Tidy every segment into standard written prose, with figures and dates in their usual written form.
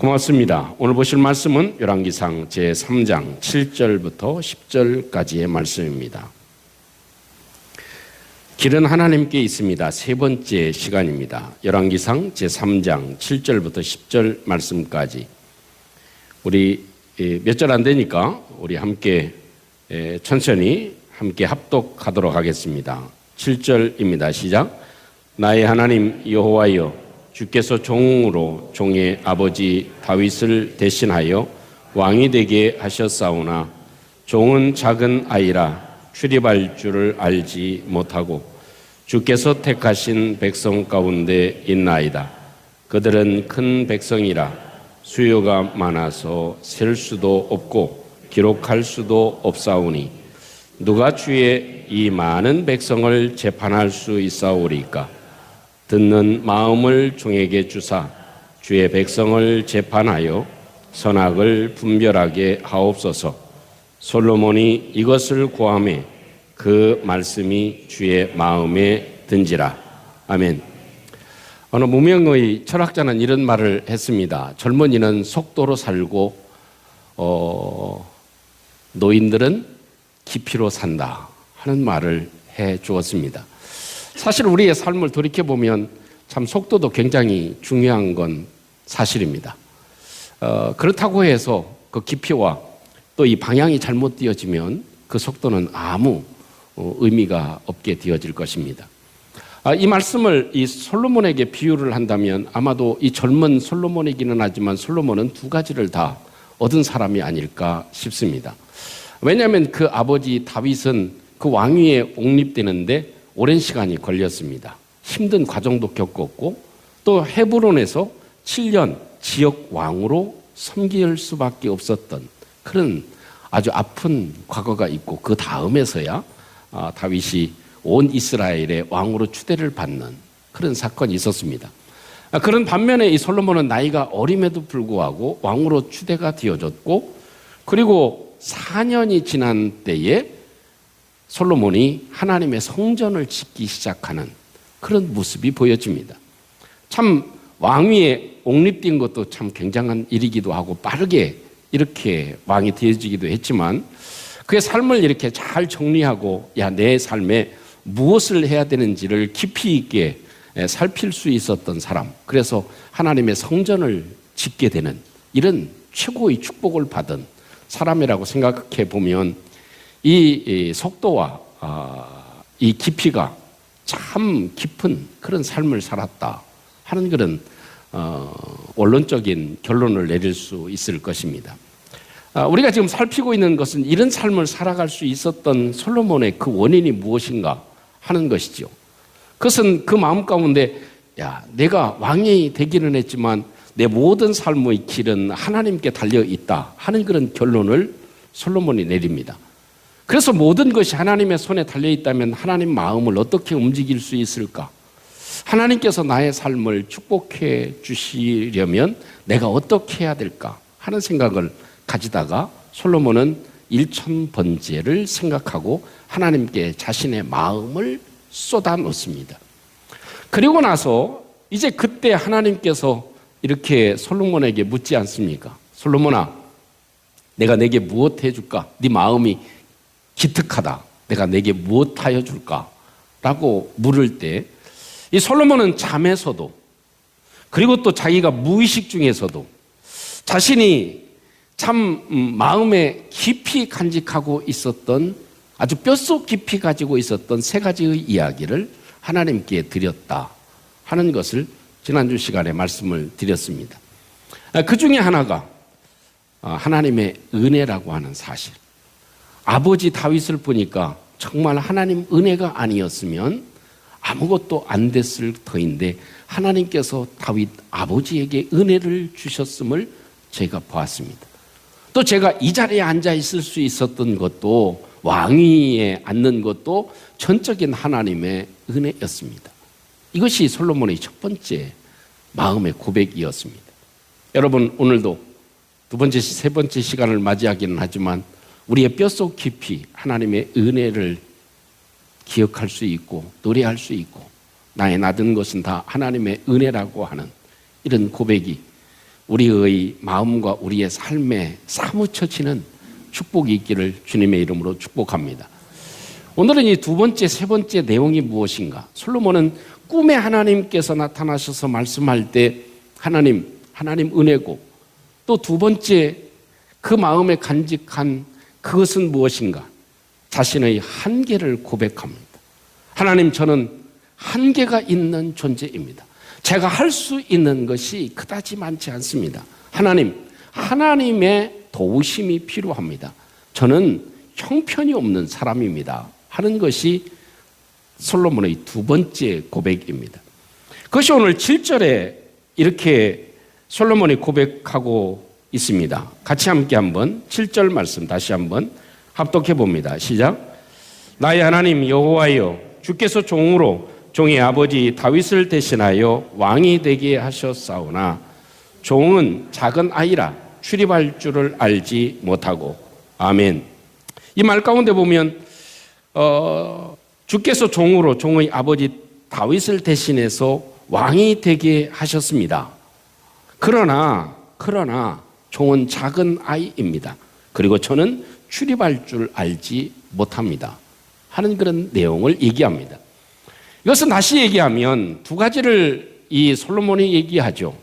고맙습니다. 오늘 보실 말씀은 열왕기상 제3장 7절부터 10절까지의 말씀입니다. 길은 하나님께 있습니다. 세 번째 시간입니다. 열왕기상 제3장 7절부터 10절 말씀까지 우리 몇 절 안 되니까 우리 함께 천천히 함께 합독하도록 하겠습니다. 7절입니다. 시작. 나의 하나님 여호와여, 주께서 종으로 종의 아버지 다윗을 대신하여 왕이 되게 하셨사오나 종은 작은 아이라 출입할 줄을 알지 못하고 주께서 택하신 백성 가운데 있나이다. 그들은 큰 백성이라 수요가 많아서 셀 수도 없고 기록할 수도 없사오니 누가 주의 이 많은 백성을 재판할 수 있사오리까? 듣는 마음을 종에게 주사 주의 백성을 재판하여 선악을 분별하게 하옵소서. 솔로몬이 이것을 구하매 그 말씀이 주의 마음에 든지라. 아멘. 어느 무명의 철학자는 이런 말을 했습니다. 젊은이는 속도로 살고 노인들은 깊이로 산다 하는 말을 해 주었습니다. 사실 우리의 삶을 돌이켜보면 참 속도도 굉장히 중요한 건 사실입니다. 그렇다고 해서 그 깊이와 또 이 방향이 잘못 되어지면 그 속도는 아무 의미가 없게 되어질 것입니다. 이 말씀을 이 솔로몬에게 비유를 한다면 아마도 이 젊은 솔로몬이기는 하지만 솔로몬은 두 가지를 다 얻은 사람이 아닐까 싶습니다. 왜냐하면 그 아버지 다윗은 그 왕위에 옹립되는데 오랜 시간이 걸렸습니다. 힘든 과정도 겪었고 또 헤브론에서 7년 지역 왕으로 섬길 수밖에 없었던 그런 아주 아픈 과거가 있고 그 다음에서야 다윗이 온 이스라엘의 왕으로 추대를 받는 그런 사건이 있었습니다. 그런 반면에 이 솔로몬은 나이가 어림에도 불구하고 왕으로 추대가 되어졌고 그리고 4년이 지난 때에 솔로몬이 하나님의 성전을 짓기 시작하는 그런 모습이 보여집니다. 참 왕위에 옹립된 것도 참 굉장한 일이기도 하고 빠르게 이렇게 왕이 되어지기도 했지만 그의 삶을 이렇게 잘 정리하고 내 삶에 무엇을 해야 되는지를 깊이 있게 살필 수 있었던 사람, 그래서 하나님의 성전을 짓게 되는 이런 최고의 축복을 받은 사람이라고 생각해 보면 이 속도와 이 깊이가 참 깊은 그런 삶을 살았다 하는 그런 원론적인 결론을 내릴 수 있을 것입니다. 우리가 지금 살피고 있는 것은 이런 삶을 살아갈 수 있었던 솔로몬의 그 원인이 무엇인가 하는 것이죠. 그것은 그 마음 가운데 내가 왕이 되기는 했지만 내 모든 삶의 길은 하나님께 달려 있다 하는 그런 결론을 솔로몬이 내립니다. 그래서 모든 것이 하나님의 손에 달려있다면 하나님 마음을 어떻게 움직일 수 있을까? 하나님께서 나의 삶을 축복해 주시려면 내가 어떻게 해야 될까? 하는 생각을 가지다가 솔로몬은 일천번제를 생각하고 하나님께 자신의 마음을 쏟아놓습니다. 그리고 나서 이제 그때 하나님께서 이렇게 솔로몬에게 묻지 않습니까? 솔로몬아, 내가 내게 무엇 해줄까? 네 마음이 기특하다. 내가 내게 무엇하여 줄까? 라고 물을 때 이 솔로몬은 잠에서도 그리고 또 자기가 무의식 중에서도 자신이 참 마음에 깊이 간직하고 있었던 아주 뼛속 깊이 가지고 있었던 세 가지의 이야기를 하나님께 드렸다 하는 것을 지난주 시간에 말씀을 드렸습니다. 그 중에 하나가 하나님의 은혜라고 하는 사실. 아버지 다윗을 보니까 정말 하나님 은혜가 아니었으면 아무것도 안 됐을 터인데 하나님께서 다윗 아버지에게 은혜를 주셨음을 제가 보았습니다. 또 제가 이 자리에 앉아 있을 수 있었던 것도 왕위에 앉는 것도 전적인 하나님의 은혜였습니다. 이것이 솔로몬의 첫 번째 마음의 고백이었습니다. 여러분 오늘도 두 번째, 세 번째 시간을 맞이하기는 하지만 우리의 뼛속 깊이 하나님의 은혜를 기억할 수 있고 노래할 수 있고 나의 나든 것은 다 하나님의 은혜라고 하는 이런 고백이 우리의 마음과 우리의 삶에 사무쳐지는 축복이 있기를 주님의 이름으로 축복합니다. 오늘은 이 두 번째, 세 번째 내용이 무엇인가? 솔로몬은 꿈에 하나님께서 나타나셔서 말씀할 때 하나님 은혜고, 또 두 번째 그 마음에 간직한 그것은 무엇인가? 자신의 한계를 고백합니다. 하나님, 저는 한계가 있는 존재입니다. 제가 할 수 있는 것이 그다지 많지 않습니다. 하나님의 도우심이 필요합니다. 저는 형편이 없는 사람입니다. 하는 것이 솔로몬의 두 번째 고백입니다. 그것이 오늘 7절에 이렇게 솔로몬이 고백하고 있습니다. 같이 함께 한번 7절 말씀 다시 한번 합독해 봅니다. 시작. 나의 하나님 여호와여, 주께서 종의 아버지 다윗을 대신하여 왕이 되게 하셨사오나 종은 작은 아이라 출입할 줄을 알지 못하고. 아멘. 이 말 가운데 보면 주께서 종의 아버지 다윗을 대신해서 왕이 되게 하셨습니다. 그러나 종은 작은 아이입니다. 그리고 저는 출입할 줄 알지 못합니다. 하는 그런 내용을 얘기합니다. 이것은 다시 얘기하면 두 가지를 이 솔로몬이 얘기하죠.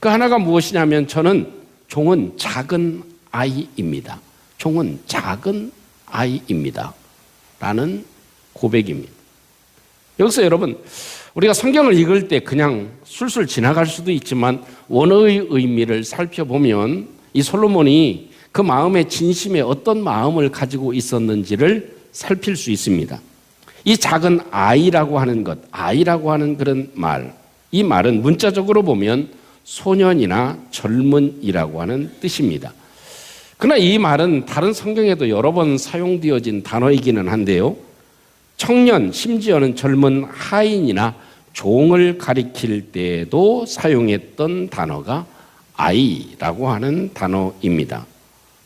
그 하나가 무엇이냐면 종은 작은 아이입니다. 종은 작은 아이입니다. 라는 고백입니다. 여기서 여러분, 우리가 성경을 읽을 때 그냥 술술 지나갈 수도 있지만 원어의 의미를 살펴보면 이 솔로몬이 그 마음의 진심에 어떤 마음을 가지고 있었는지를 살필 수 있습니다. 이 작은 아이라고 하는 것, 아이라고 하는 그런 말, 이 말은 문자적으로 보면 소년이나 젊은이라고 하는 뜻입니다. 그러나 이 말은 다른 성경에도 여러 번 사용되어진 단어이기는 한데요, 청년, 심지어는 젊은 하인이나 종을 가리킬 때에도 사용했던 단어가 아이라고 하는 단어입니다.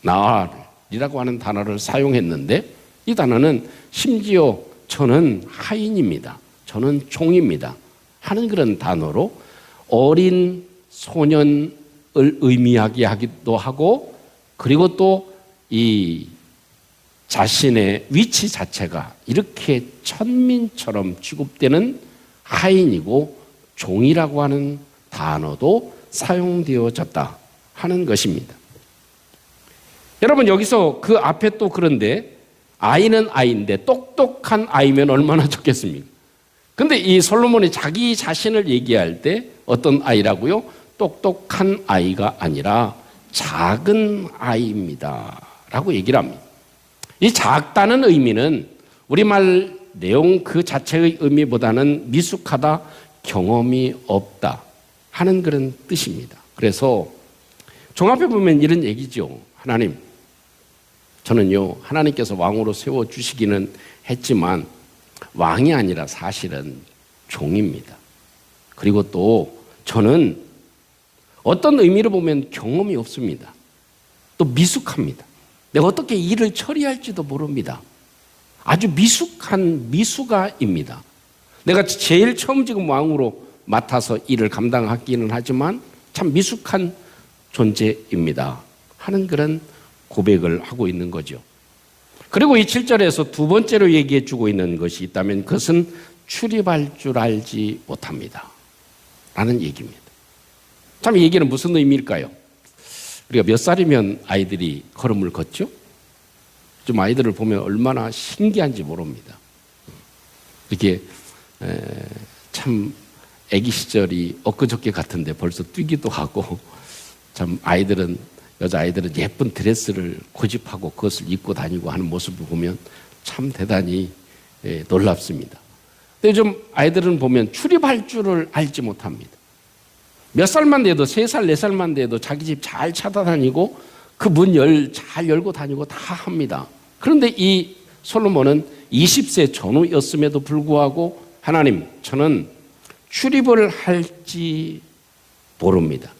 나알이라고 하는 단어를 사용했는데 이 단어는 심지어 저는 하인입니다, 저는 종입니다 하는 그런 단어로 어린 소년을 의미하게 하기도 하고, 그리고 또 이 자신의 위치 자체가 이렇게 천민처럼 취급되는 하인이고 종이라고 하는 단어도 사용되어졌다 하는 것입니다. 여러분, 여기서 그 앞에 또 그런데 아이는 아이인데 똑똑한 아이면 얼마나 좋겠습니까? 근데 이 솔로몬이 자기 자신을 얘기할 때 어떤 아이라고요? 똑똑한 아이가 아니라 작은 아이입니다 라고 얘기를 합니다. 이 작다는 의미는 우리말 내용 그 자체의 의미보다는 미숙하다, 경험이 없다 하는 그런 뜻입니다. 그래서 종합해 보면 이런 얘기죠. 하나님, 저는요, 하나님께서 왕으로 세워주시기는 했지만 왕이 아니라 사실은 종입니다. 그리고 또 저는 어떤 의미로 보면 경험이 없습니다. 또 미숙합니다. 내가 어떻게 일을 처리할지도 모릅니다. 아주 미숙한 미숙아입니다. 내가 제일 처음 지금 왕으로 맡아서 일을 감당하기는 하지만 참 미숙한 존재입니다 하는 그런 고백을 하고 있는 거죠. 그리고 이 7절에서 두 번째로 얘기해 주고 있는 것이 있다면 그것은 출입할 줄 알지 못합니다 라는 얘기입니다. 참 이 얘기는 무슨 의미일까요? 우리가 몇 살이면 아이들이 걸음을 걷죠? 좀 아이들을 보면 얼마나 신기한지 모릅니다. 이렇게 참 아기 시절이 엊그저께 같은데 벌써 뛰기도 하고, 참 여자아이들은 예쁜 드레스를 고집하고 그것을 입고 다니고 하는 모습을 보면 참 대단히 놀랍습니다. 근데 좀 아이들은 보면 출입할 줄을 알지 못합니다. 몇 살만 돼도 3살, 4살만 돼도 자기 집 잘 찾아다니고 그 문 잘 열고 다니고 다 합니다. 그런데 이 솔로몬은 20세 전후였음에도 불구하고 하나님, 저는 출입을 할지 모릅니다.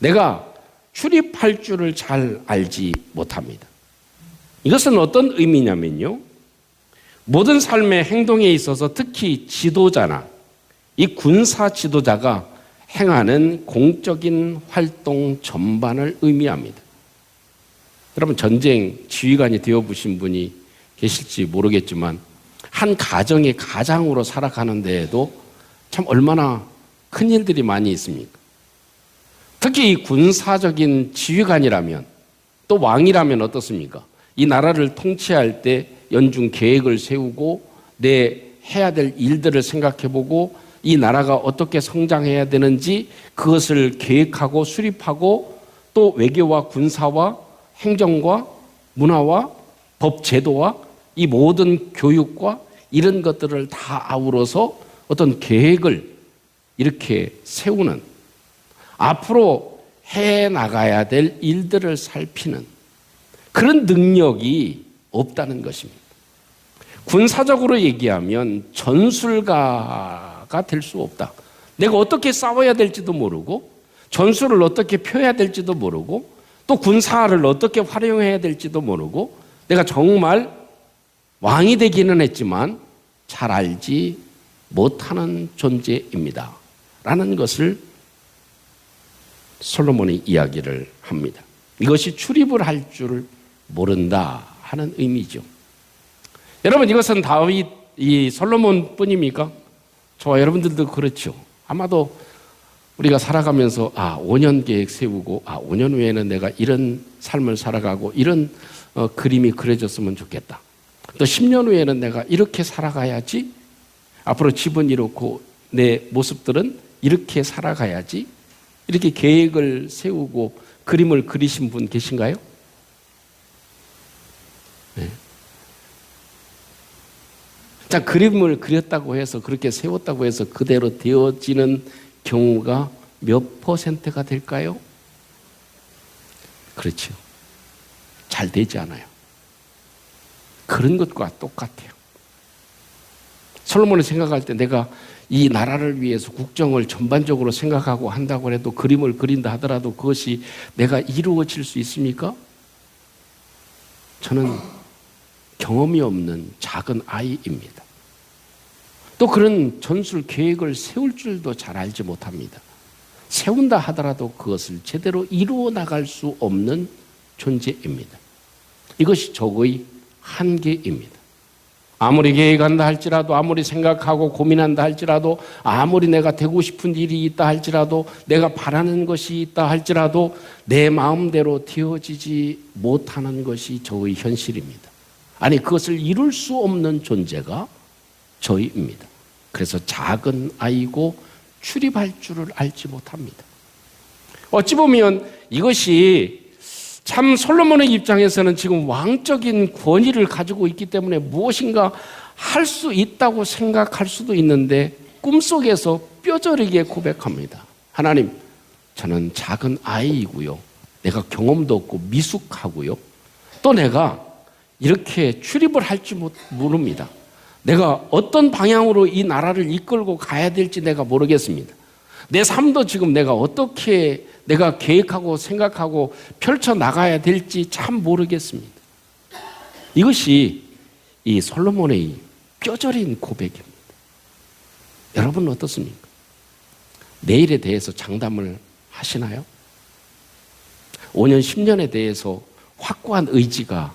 내가 출입할 줄을 잘 알지 못합니다. 이것은 어떤 의미냐면요, 모든 삶의 행동에 있어서 특히 지도자나 이 군사 지도자가 행하는 공적인 활동 전반을 의미합니다. 여러분, 전쟁 지휘관이 되어보신 분이 계실지 모르겠지만 한 가정의 가장으로 살아가는 데에도 참 얼마나 큰 일들이 많이 있습니까? 특히 이 군사적인 지휘관이라면, 또 왕이라면 어떻습니까? 이 나라를 통치할 때 연중 계획을 세우고 내 해야 될 일들을 생각해보고 이 나라가 어떻게 성장해야 되는지 그것을 계획하고 수립하고 또 외교와 군사와 행정과 문화와 법 제도와 이 모든 교육과 이런 것들을 다 아우러서 어떤 계획을 이렇게 세우는, 앞으로 해 나가야 될 일들을 살피는 그런 능력이 없다는 것입니다. 군사적으로 얘기하면 전술가가 될 수 없다. 내가 어떻게 싸워야 될지도 모르고 전술을 어떻게 펴야 될지도 모르고 또 군사를 어떻게 활용해야 될지도 모르고 내가 정말 왕이 되기는 했지만 잘 알지 못하는 존재입니다. 라는 것을 솔로몬이 이야기를 합니다. 이것이 출입을 할 줄 모른다 하는 의미죠. 여러분, 이것은 다윗, 이 솔로몬 뿐입니까? 저와 여러분들도 그렇죠. 아마도 우리가 살아가면서 5년 계획 세우고 5년 후에는 내가 이런 삶을 살아가고 이런 그림이 그려졌으면 좋겠다. 또 10년 후에는 내가 이렇게 살아가야지. 앞으로 집은 이렇고 내 모습들은 이렇게 살아가야지. 이렇게 계획을 세우고 그림을 그리신 분 계신가요? 네. 자, 그림을 그렸다고 해서 그렇게 세웠다고 해서 그대로 되어지는 경우가 몇 퍼센트가 될까요? 그렇죠. 잘 되지 않아요. 그런 것과 똑같아요. 솔로몬이 생각할 때 내가 이 나라를 위해서 국정을 전반적으로 생각하고 한다고 해도 그림을 그린다 하더라도 그것이 내가 이루어질 수 있습니까? 저는 경험이 없는 작은 아이입니다. 또 그런 전술 계획을 세울 줄도 잘 알지 못합니다. 세운다 하더라도 그것을 제대로 이루어 나갈 수 없는 존재입니다. 이것이 저의 한계입니다. 아무리 계획한다 할지라도, 아무리 생각하고 고민한다 할지라도, 아무리 내가 되고 싶은 일이 있다 할지라도, 내가 바라는 것이 있다 할지라도 내 마음대로 되어지지 못하는 것이 저의 현실입니다. 아니, 그것을 이룰 수 없는 존재가 저희입니다. 그래서 작은 아이고 출입할 줄을 알지 못합니다. 어찌 보면 이것이 참 솔로몬의 입장에서는 지금 왕적인 권위를 가지고 있기 때문에 무엇인가 할 수 있다고 생각할 수도 있는데 꿈속에서 뼈저리게 고백합니다. 하나님, 저는 작은 아이이고요. 내가 경험도 없고 미숙하고요. 또 내가 이렇게 출입을 할지 모릅니다. 내가 어떤 방향으로 이 나라를 이끌고 가야 될지 내가 모르겠습니다. 내 삶도 지금 내가 어떻게 내가 계획하고 생각하고 펼쳐나가야 될지 참 모르겠습니다. 이것이 이 솔로몬의 뼈저린 고백입니다. 여러분은 어떻습니까? 내일에 대해서 장담을 하시나요? 5년, 10년에 대해서 확고한 의지가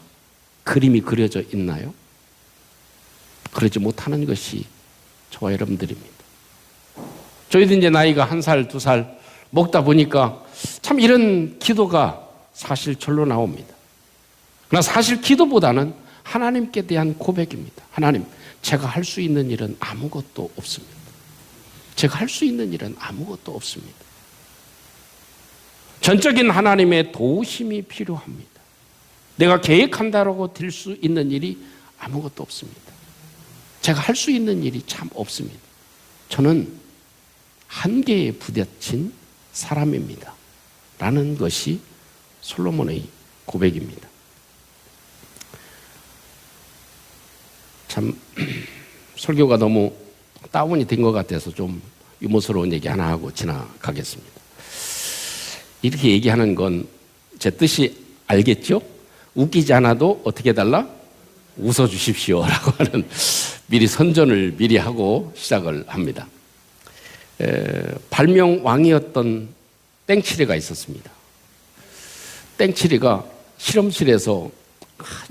그림이 그려져 있나요? 그러지 못하는 것이 저와 여러분들입니다. 저희도 이제 나이가 1살, 2살 먹다 보니까 참 이런 기도가 사실 절로 나옵니다. 그러나 사실 기도보다는 하나님께 대한 고백입니다. 하나님, 제가 할 수 있는 일은 아무것도 없습니다. 제가 할 수 있는 일은 아무것도 없습니다. 전적인 하나님의 도우심이 필요합니다. 내가 계획한다라고 될 수 있는 일이 아무것도 없습니다. 제가 할 수 있는 일이 참 없습니다. 저는 한계에 부딪힌 사람입니다. 라는 것이 솔로몬의 고백입니다. 참 설교가 너무 다운이 된 것 같아서 좀 유머스러운 얘기 하나 하고 지나가겠습니다. 이렇게 얘기하는 건 제 뜻이 알겠죠? 웃기지 않아도 어떻게 해달라? 웃어주십시오 라고 하는 미리 선전을 미리 하고 시작을 합니다. 발명왕이었던 땡치레가 있었습니다. 땡치레가 실험실에서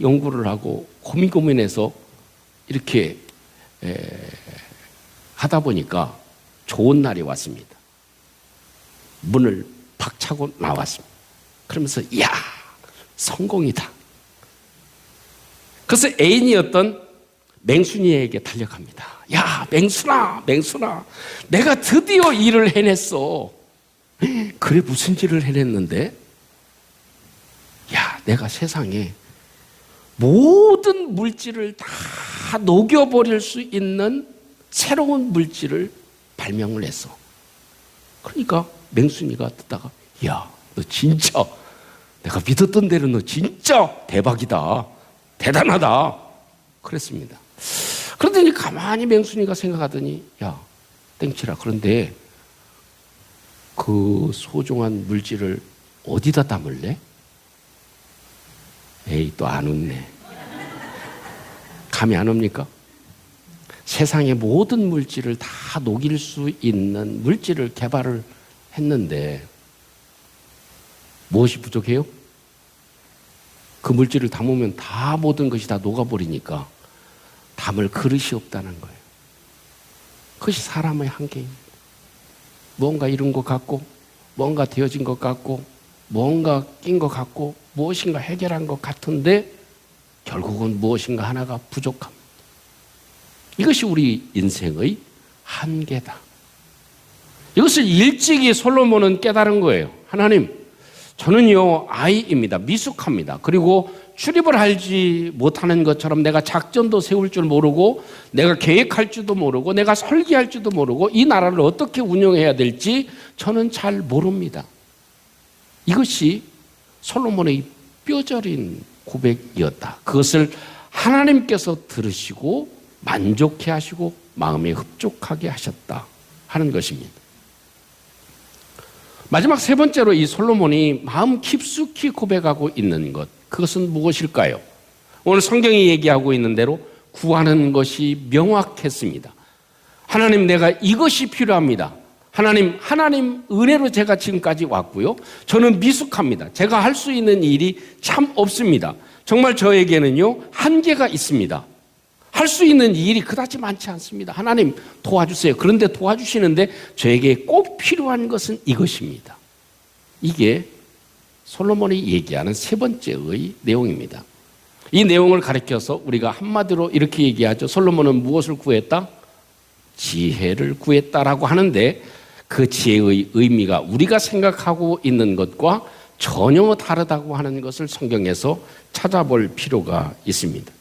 연구를 하고 고민해서 이렇게 하다 보니까 좋은 날이 왔습니다. 문을 박차고 나왔습니다. 그러면서 이야, 성공이다. 그래서 애인이었던 맹순이에게 달려갑니다. 야, 맹순아, 내가 드디어 일을 해냈어. 그래, 무슨 일을 해냈는데? 야, 내가 세상에 모든 물질을 다 녹여버릴 수 있는 새로운 물질을 발명을 했어. 그러니까 맹순이가 듣다가, 야, 너 진짜 내가 믿었던 대로 너 진짜 대박이다, 대단하다 그랬습니다. 그러더니 가만히 맹순이가 생각하더니, 야, 땡치라, 그런데 그 소중한 물질을 어디다 담을래? 에이, 또 안 웃네. 감이 안 옵니까? 세상의 모든 물질을 다 녹일 수 있는 물질을 개발을 했는데 무엇이 부족해요? 그 물질을 담으면 다 모든 것이 다 녹아버리니까 담을 그릇이 없다는 거예요. 그것이 사람의 한계입니다. 뭔가 이룬 것 같고, 뭔가 되어진 것 같고, 뭔가 낀 것 같고, 무엇인가 해결한 것 같은데 결국은 무엇인가 하나가 부족합니다. 이것이 우리 인생의 한계다. 이것을 일찍이 솔로몬은 깨달은 거예요. 하나님, 저는요, 아이입니다. 미숙합니다. 그리고 출입을 알지 못하는 것처럼 내가 작전도 세울 줄 모르고, 내가 계획할 줄도 모르고, 내가 설계할 줄도 모르고, 이 나라를 어떻게 운영해야 될지 저는 잘 모릅니다. 이것이 솔로몬의 뼈저린 고백이었다. 그것을 하나님께서 들으시고 만족해 하시고 마음에 흡족하게 하셨다 하는 것입니다. 마지막 세 번째로 이 솔로몬이 마음 깊숙이 고백하고 있는 것, 그것은 무엇일까요? 오늘 성경이 얘기하고 있는 대로 구하는 것이 명확했습니다. 하나님, 내가 이것이 필요합니다. 하나님 은혜로 제가 지금까지 왔고요. 저는 미숙합니다. 제가 할 수 있는 일이 참 없습니다. 정말 저에게는요, 한계가 있습니다. 할 수 있는 일이 그다지 많지 않습니다. 하나님 도와주세요. 그런데 도와주시는데 저에게 꼭 필요한 것은 이것입니다. 이게 솔로몬이 얘기하는 세 번째의 내용입니다. 이 내용을 가리켜서 우리가 한마디로 이렇게 얘기하죠. 솔로몬은 무엇을 구했다? 지혜를 구했다라고 하는데, 그 지혜의 의미가 우리가 생각하고 있는 것과 전혀 다르다고 하는 것을 성경에서 찾아볼 필요가 있습니다.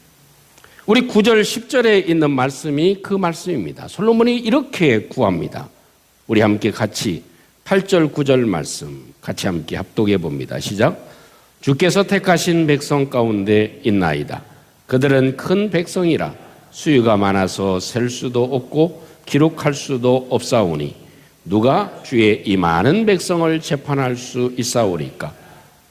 우리 9절 10절에 있는 말씀이 그 말씀입니다. 솔로몬이 이렇게 구합니다. 우리 함께 같이 8절 9절 말씀 같이 함께 합독해 봅니다. 시작. 주께서 택하신 백성 가운데 있나이다. 그들은 큰 백성이라 수유가 많아서 셀 수도 없고 기록할 수도 없사오니 누가 주의 이 많은 백성을 재판할 수 있사오리까?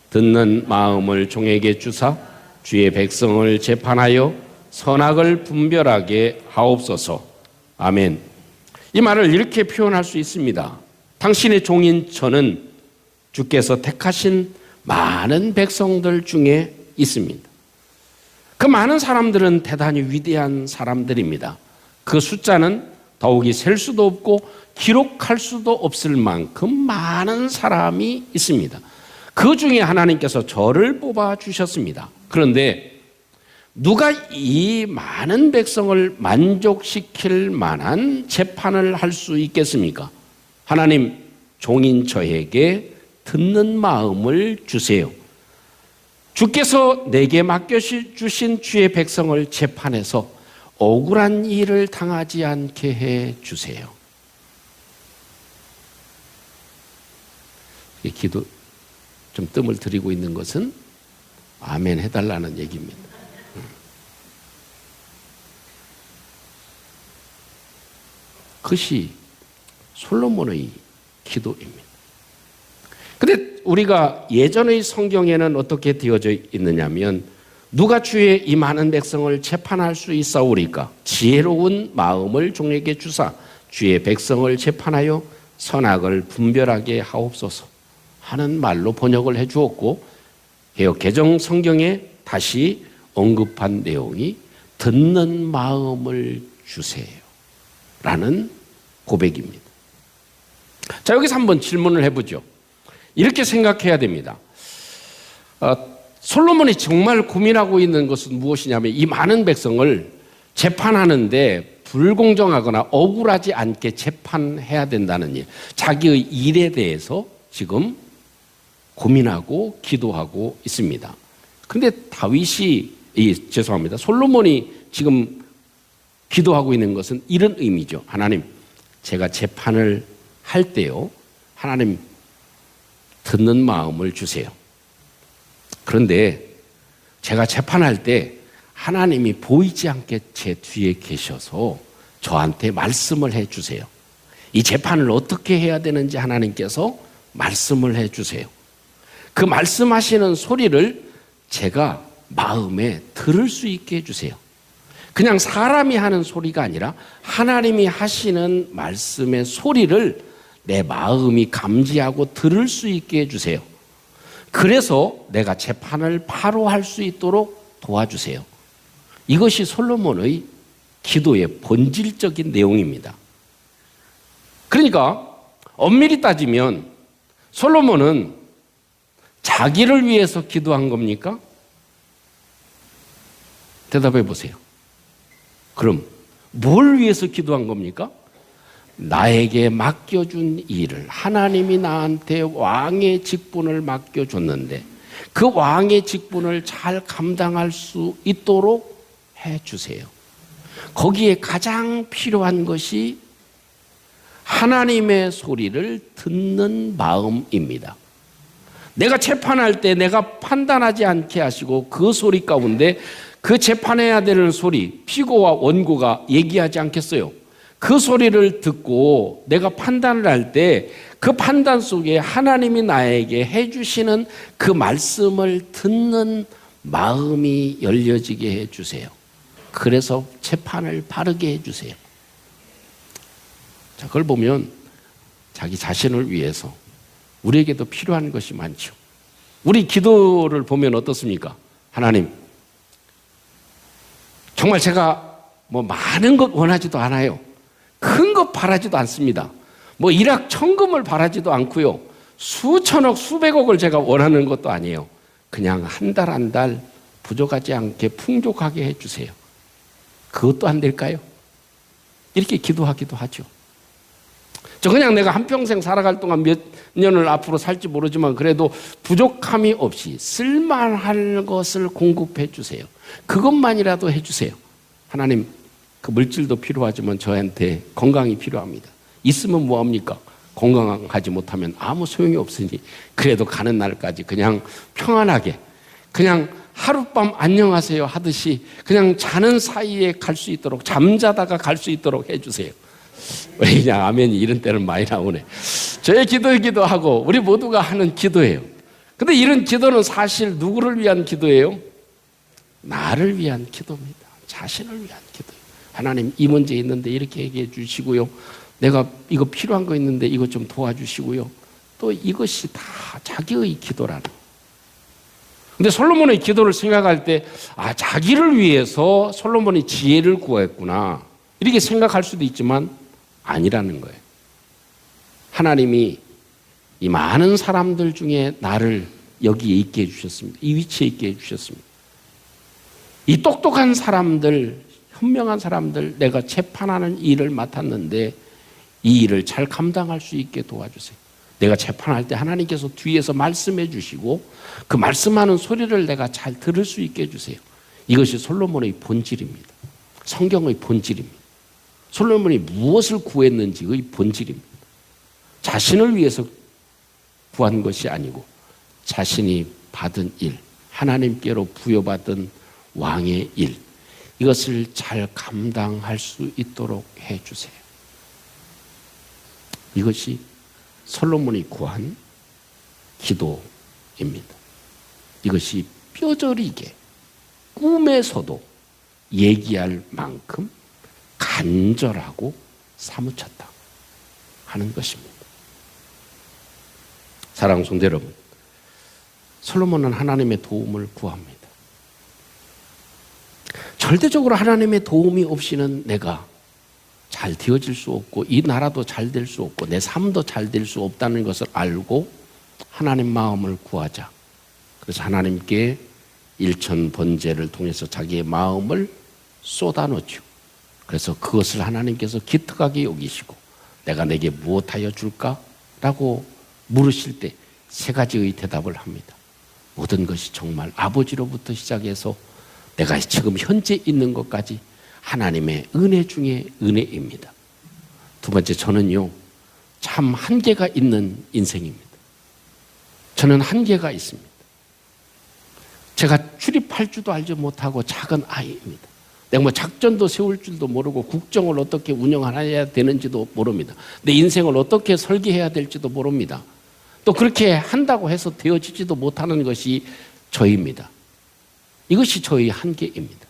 듣는 마음을 종에게 주사 주의 백성을 재판하여 선악을 분별하게 하옵소서. 아멘. 이 말을 이렇게 표현할 수 있습니다. 당신의 종인 저는 주께서 택하신 많은 백성들 중에 있습니다. 그 많은 사람들은 대단히 위대한 사람들입니다. 그 숫자는 더욱이 셀 수도 없고 기록할 수도 없을 만큼 많은 사람이 있습니다. 그 중에 하나님께서 저를 뽑아 주셨습니다. 그런데 누가 이 많은 백성을 만족시킬 만한 재판을 할 수 있겠습니까? 하나님, 종인 저에게 듣는 마음을 주세요. 주께서 내게 맡겨주신 주의 백성을 재판해서 억울한 일을 당하지 않게 해 주세요. 기도 좀 뜸을 들이고 있는 것은 아멘 해달라는 얘기입니다. 그것이 솔로몬의 기도입니다. 그런데 우리가 예전의 성경에는 어떻게 되어져 있느냐면, 누가 주의 이 많은 백성을 재판할 수 있사오리까? 지혜로운 마음을 종에게 주사 주의 백성을 재판하여 선악을 분별하게 하옵소서 하는 말로 번역을 해 주었고, 개역 개정 성경에 다시 언급한 내용이 듣는 마음을 주세요 라는 고백입니다. 자, 여기서 한번 질문을 해보죠. 이렇게 생각해야 됩니다. 솔로몬이 정말 고민하고 있는 것은 무엇이냐면, 이 많은 백성을 재판하는데 불공정하거나 억울하지 않게 재판해야 된다는 일, 자기의 일에 대해서 지금 고민하고 기도하고 있습니다. 근데 솔로몬이 지금 기도하고 있는 것은 이런 의미죠. 하나님, 제가 재판을 할 때요, 하나님 듣는 마음을 주세요. 그런데 제가 재판할 때 하나님이 보이지 않게 제 뒤에 계셔서 저한테 말씀을 해 주세요. 이 재판을 어떻게 해야 되는지 하나님께서 말씀을 해 주세요. 그 말씀하시는 소리를 제가 마음에 들을 수 있게 해주세요. 그냥 사람이 하는 소리가 아니라 하나님이 하시는 말씀의 소리를 내 마음이 감지하고 들을 수 있게 해주세요. 그래서 내가 재판을 바로 할 수 있도록 도와주세요. 이것이 솔로몬의 기도의 본질적인 내용입니다. 그러니까 엄밀히 따지면 솔로몬은 자기를 위해서 기도한 겁니까? 대답해 보세요. 그럼 뭘 위해서 기도한 겁니까? 나에게 맡겨준 일을, 하나님이 나한테 왕의 직분을 맡겨줬는데 그 왕의 직분을 잘 감당할 수 있도록 해주세요. 거기에 가장 필요한 것이 하나님의 소리를 듣는 마음입니다. 내가 재판할 때 내가 판단하지 않게 하시고 그 소리 가운데 그 재판해야 되는 소리, 피고와 원고가 얘기하지 않겠어요? 그 소리를 듣고 내가 판단을 할 때 그 판단 속에 하나님이 나에게 해주시는 그 말씀을 듣는 마음이 열려지게 해주세요. 그래서 재판을 바르게 해주세요. 자, 그걸 보면 자기 자신을 위해서 우리에게도 필요한 것이 많죠. 우리 기도를 보면 어떻습니까? 하나님, 정말 제가 많은 것 원하지도 않아요. 큰 것 바라지도 않습니다. 일확천금을 바라지도 않고요. 수천억, 수백억을 제가 원하는 것도 아니에요. 그냥 한 달 한 달 부족하지 않게 풍족하게 해주세요. 그것도 안 될까요? 이렇게 기도하기도 하죠. 저 그냥 내가 한평생 살아갈 동안 몇 년을 앞으로 살지 모르지만 그래도 부족함이 없이 쓸만할 것을 공급해 주세요. 그것만이라도 해주세요. 하나님, 그 물질도 필요하지만 저한테 건강이 필요합니다. 있으면 뭐합니까? 건강하지 못하면 아무 소용이 없으니 그래도 가는 날까지 그냥 평안하게, 그냥 하룻밤 안녕하세요 하듯이 그냥 자는 사이에 갈 수 있도록, 잠자다가 갈 수 있도록 해주세요. 왜 그냥 아멘이 이런 때는 많이 나오네. 저의 기도이기도 하고 우리 모두가 하는 기도예요. 근데 이런 기도는 사실 누구를 위한 기도예요? 나를 위한 기도입니다. 자신을 위한 기도예요. 하나님, 이 문제 있는데 이렇게 얘기해 주시고요. 내가 이거 필요한 거 있는데 이것 좀 도와주시고요. 또 이것이 다 자기의 기도라는. 근데 솔로몬의 기도를 생각할 때 자기를 위해서 솔로몬이 지혜를 구했구나 이렇게 생각할 수도 있지만 아니라는 거예요. 하나님이 이 많은 사람들 중에 나를 여기에 있게 해주셨습니다. 이 위치에 있게 해주셨습니다. 이 똑똑한 사람들, 현명한 사람들, 내가 재판하는 일을 맡았는데 이 일을 잘 감당할 수 있게 도와주세요. 내가 재판할 때 하나님께서 뒤에서 말씀해 주시고 그 말씀하는 소리를 내가 잘 들을 수 있게 해주세요. 이것이 솔로몬의 본질입니다. 성경의 본질입니다. 솔로몬이 무엇을 구했는지의 본질입니다. 자신을 위해서 구한 것이 아니고 자신이 받은 일, 하나님께로 부여받은 왕의 일, 이것을 잘 감당할 수 있도록 해주세요. 이것이 솔로몬이 구한 기도입니다. 이것이 뼈저리게 꿈에서도 얘기할 만큼 간절하고 사무쳤다 하는 것입니다. 사랑하는 성도 여러분, 솔로몬은 하나님의 도움을 구합니다. 절대적으로 하나님의 도움이 없이는 내가 잘 되어질 수 없고 이 나라도 잘 될 수 없고 내 삶도 잘 될 수 없다는 것을 알고 하나님 마음을 구하자. 그래서 하나님께 일천 번제를 통해서 자기의 마음을 쏟아놓죠. 그래서 그것을 하나님께서 기특하게 여기시고 내가 내게 무엇하여 줄까? 라고 물으실 때 세 가지의 대답을 합니다. 모든 것이 정말 아버지로부터 시작해서 내가 지금 현재 있는 것까지 하나님의 은혜 중에 은혜입니다. 두 번째, 저는요 참 한계가 있는 인생입니다. 저는 한계가 있습니다. 제가 출입할 줄도 알지 못하고 작은 아이입니다. 내가 뭐 작전도 세울 줄도 모르고 국정을 어떻게 운영해야 되는지도 모릅니다. 내 인생을 어떻게 설계해야 될지도 모릅니다. 또 그렇게 한다고 해서 되어지지도 못하는 것이 저입니다. 이것이 저의 한계입니다.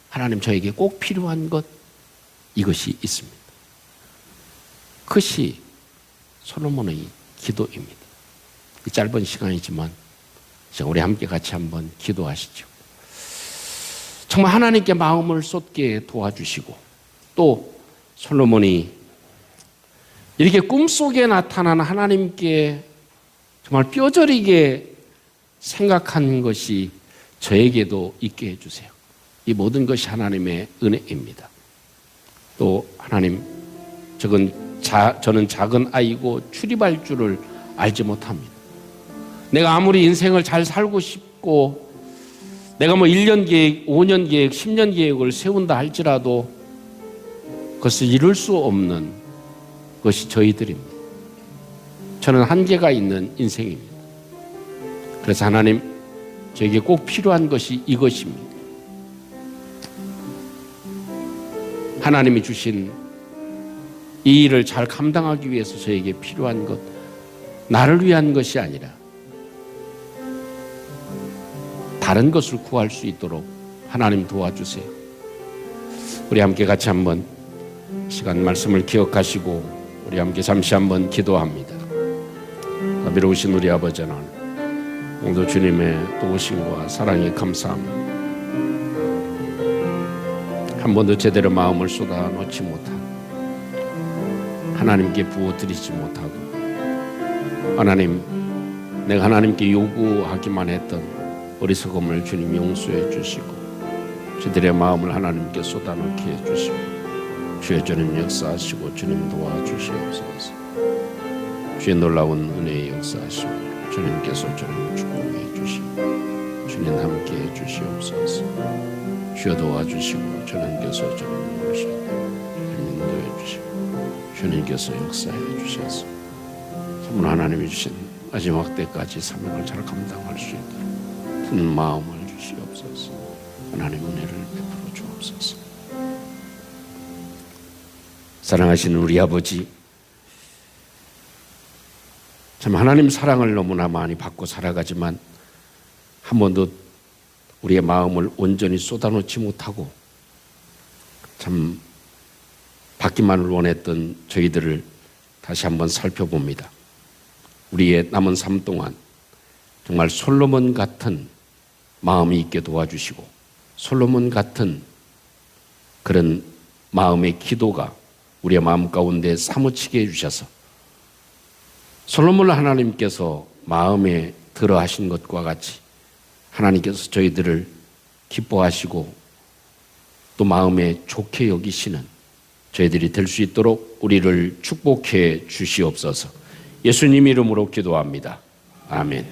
하나님, 저에게 꼭 필요한 것 이것이 있습니다. 그것이 솔로몬의 기도입니다. 이 짧은 시간이지만 우리 함께 같이 한번 기도하시죠. 정말 하나님께 마음을 쏟게 도와주시고 또 솔로몬이 이렇게 꿈속에 나타난 하나님께 정말 뼈저리게 생각한 것이 저에게도 있게 해주세요. 이 모든 것이 하나님의 은혜입니다. 또 하나님, 저는 작은 아이고 출입할 줄을 알지 못합니다. 내가 아무리 인생을 잘 살고 싶고 내가 뭐 1년 계획, 5년 계획, 10년 계획을 세운다 할지라도 그것을 이룰 수 없는 것이 저희들입니다. 저는 한계가 있는 인생입니다. 그래서 하나님, 저에게 꼭 필요한 것이 이것입니다. 하나님이 주신 이 일을 잘 감당하기 위해서 저에게 필요한 것, 나를 위한 것이 아니라 다른 것을 구할 수 있도록 하나님 도와주세요. 우리 함께 같이 한번 시간 말씀을 기억하시고 우리 함께 잠시 한번 기도합니다. 자비로우신 우리 아버지 하나님, 오늘도 주님의 도우심과 사랑에 감사합니다. 한 번도 제대로 마음을 쏟아놓지 못하고 하나님께 부어드리지 못하고 하나님, 내가 하나님께 요구하기만 했던 어리석음을 주님 용서해 주시고 저들의 마음을 하나님께 쏟아놓게 해주시고 주의 주님 역사하시고 주님 도와주시옵소서. 주의 놀라운 은혜의 역사하시고 주님께서 주님 축복해 주시고 주님 함께 해 주시옵소서. 주여 도와주시고 주님께서 주님 모시고 주님 인도해 주시고 주님께서 역사해 주셔서 정말 하나님이 주신 마지막 때까지 사명을 잘 감당할 수 있도록 큰 마음을 주시옵소서. 하나님 은혜를 베풀어 주옵소서. 사랑하시는 우리 아버지, 참 하나님 사랑을 너무나 많이 받고 살아가지만 한 번도 우리의 마음을 온전히 쏟아놓지 못하고 참 받기만을 원했던 저희들을 다시 한번 살펴봅니다. 우리의 남은 삶 동안 정말 솔로몬 같은 마음이 있게 도와주시고 솔로몬 같은 그런 마음의 기도가 우리의 마음 가운데 사무치게 해주셔서 솔로몬을 하나님께서 마음에 들어 하신 것과 같이 하나님께서 저희들을 기뻐하시고 또 마음에 좋게 여기시는 저희들이 될 수 있도록 우리를 축복해 주시옵소서. 예수님 이름으로 기도합니다. 아멘.